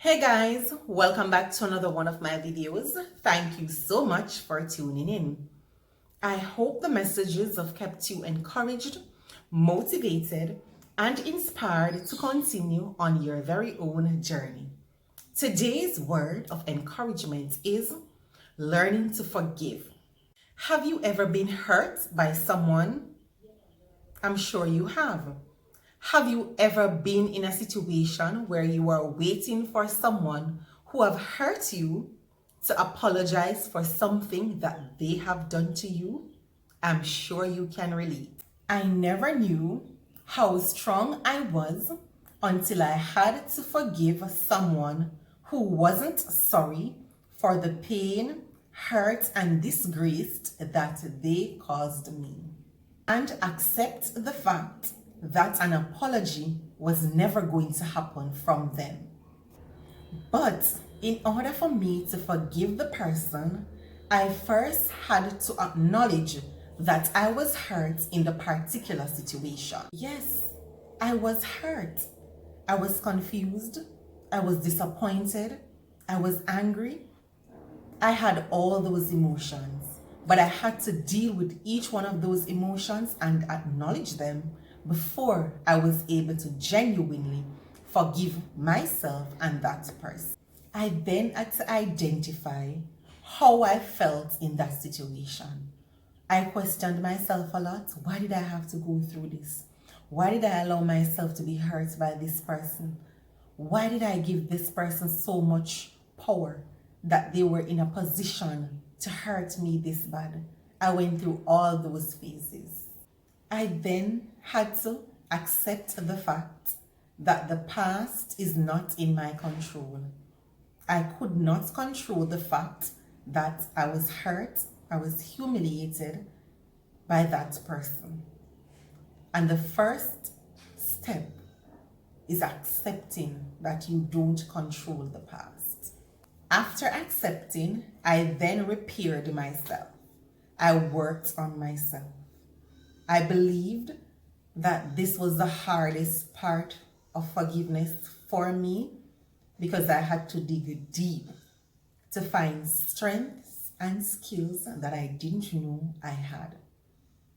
Hey guys, welcome back to another one of my videos. Thank you so much for tuning in. I hope the messages have kept you encouraged, motivated, and inspired to continue on your very own journey. Today's word of encouragement is learning to forgive. Have you ever been hurt by someone? I'm sure you have. Have you ever been in a situation where you are waiting for someone who have hurt you to apologize for something that they have done to you? I'm sure you can relate. I never knew how strong I was until I had to forgive someone who wasn't sorry for the pain, hurt, and disgrace that they caused me, and accept the fact that an apology was never going to happen from them. But in order for me to forgive the person, I first had to acknowledge that I was hurt in the particular situation. Yes, I was hurt. I was confused. I was disappointed. I was angry. I had all those emotions, but I had to deal with each one of those emotions and acknowledge them before I was able to genuinely forgive myself and that person. I then had to identify how I felt in that situation. I questioned myself a lot. Why did I have to go through this? Why did I allow myself to be hurt by this person? Why did I give this person so much power that they were in a position to hurt me this bad? I went through all those phases. I then had to accept the fact that the past is not in my control. I could not control the fact that I was hurt, I was humiliated by that person. And the first step is accepting that you don't control the past. After accepting, I then repaired myself. I worked on myself. I believed that this was the hardest part of forgiveness for me because I had to dig deep to find strengths and skills that I didn't know I had.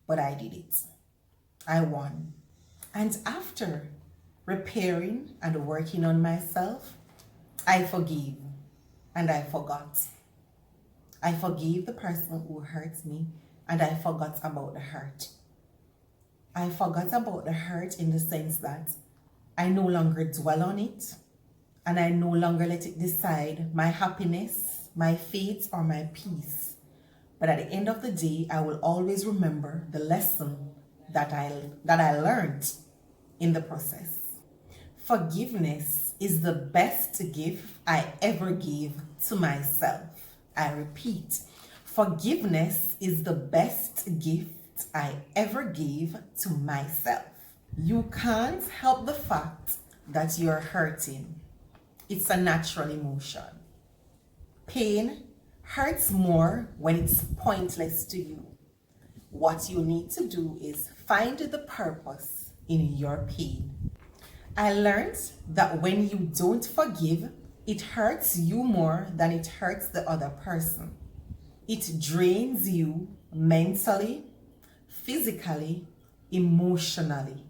But I did it. I won. And after repairing and working on myself, I forgave and I forgot. I forgave the person who hurt me and I forgot about the hurt. I forgot about the hurt in the sense that I no longer dwell on it and I no longer let it decide my happiness, my fate, or my peace. But at the end of the day, I will always remember the lesson that I learned in the process. Forgiveness is the best gift I ever gave to myself. I repeat, forgiveness is the best gift I ever gave to myself. You can't help the fact that you're hurting. It's a natural emotion. Pain hurts more when it's pointless to you. What you need to do is find the purpose in your pain. I learned that when you don't forgive, it hurts you more than it hurts the other person. It drains you mentally, physically, emotionally.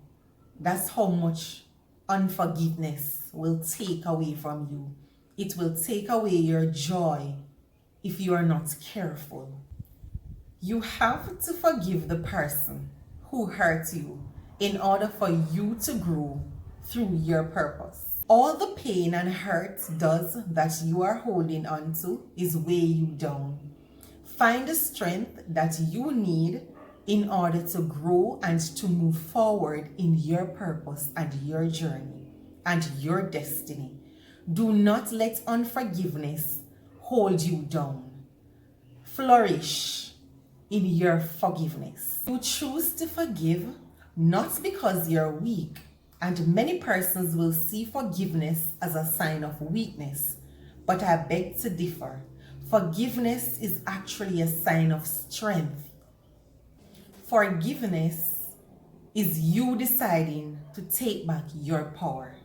That's how much unforgiveness will take away from you. It will take away your joy if you are not careful. You have to forgive the person who hurt you in order for you to grow through your purpose. All the pain and hurt does that you are holding on to is weigh you down. Find the strength that you need in order to grow and to move forward in your purpose and your journey and your destiny. Do not let unforgiveness hold you down. Flourish in your forgiveness. You choose to forgive not because you're weak, and many persons will see forgiveness as a sign of weakness, but I beg to differ. Forgiveness is actually a sign of strength. Forgiveness is you deciding to take back your power.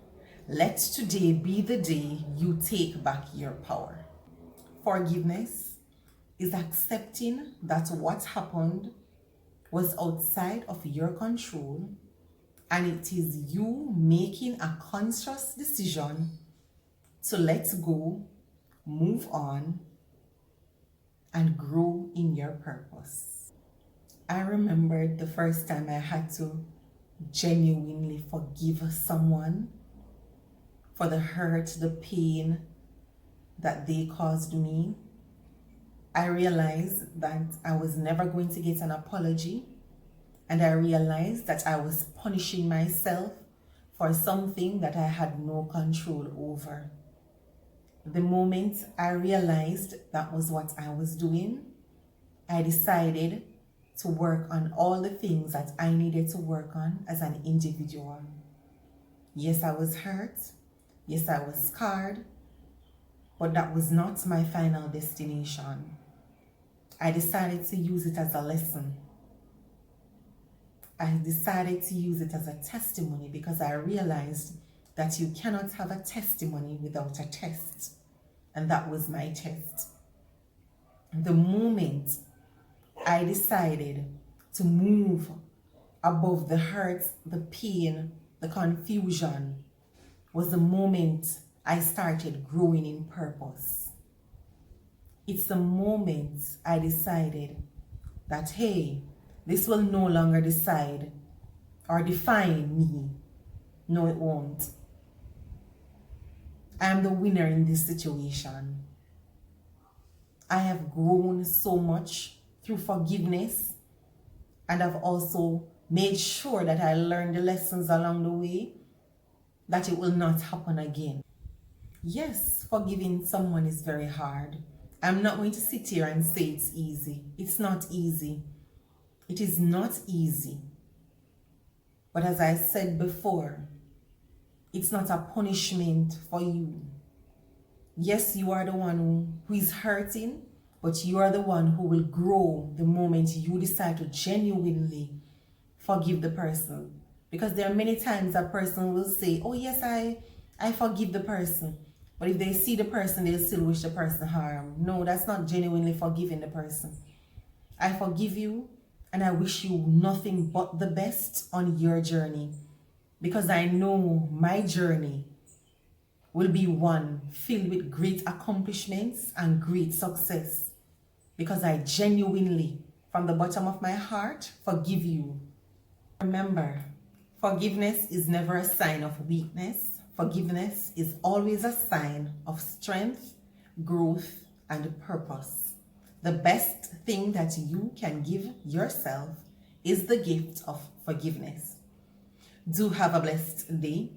Let today be the day you take back your power. Forgiveness is accepting that what happened was outside of your control, and it is you making a conscious decision to let go, move on, and grow in your purpose. I remembered the first time I had to genuinely forgive someone for the hurt, the pain that they caused me. I realized that I was never going to get an apology, and I realized that I was punishing myself for something that I had no control over. The moment I realized that was what I was doing, I decided to work on all the things that I needed to work on as an individual. Yes, I was hurt. Yes, I was scarred, but that was not my final destination. I decided to use it as a lesson. I decided to use it as a testimony because I realized that you cannot have a testimony without a test. And that was my test. The moment I decided to move above the hurt, the pain, the confusion, was the moment I started growing in purpose. It's the moment I decided that, hey, this will no longer decide or define me. No, it won't. I am the winner in this situation. I have grown so much through forgiveness, and I've also made sure that I learned the lessons along the way, that it will not happen again. Yes, forgiving someone is very hard. I'm not going to sit here and say it's easy. It's not easy. It is not easy. But as I said before, it's not a punishment for you. Yes, you are the one who is hurting, but you are the one who will grow the moment you decide to genuinely forgive the person. Because there are many times a person will say, oh yes, I forgive the person. But if they see the person, they'll still wish the person harm. No, that's not genuinely forgiving the person. I forgive you, and I wish you nothing but the best on your journey, because I know my journey will be one filled with great accomplishments and great success, because I genuinely, from the bottom of my heart, forgive you. Remember, forgiveness is never a sign of weakness. Forgiveness is always a sign of strength, growth, and purpose. The best thing that you can give yourself is the gift of forgiveness. Do have a blessed day.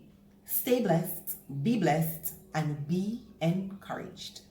Stay blessed, be blessed, and be encouraged.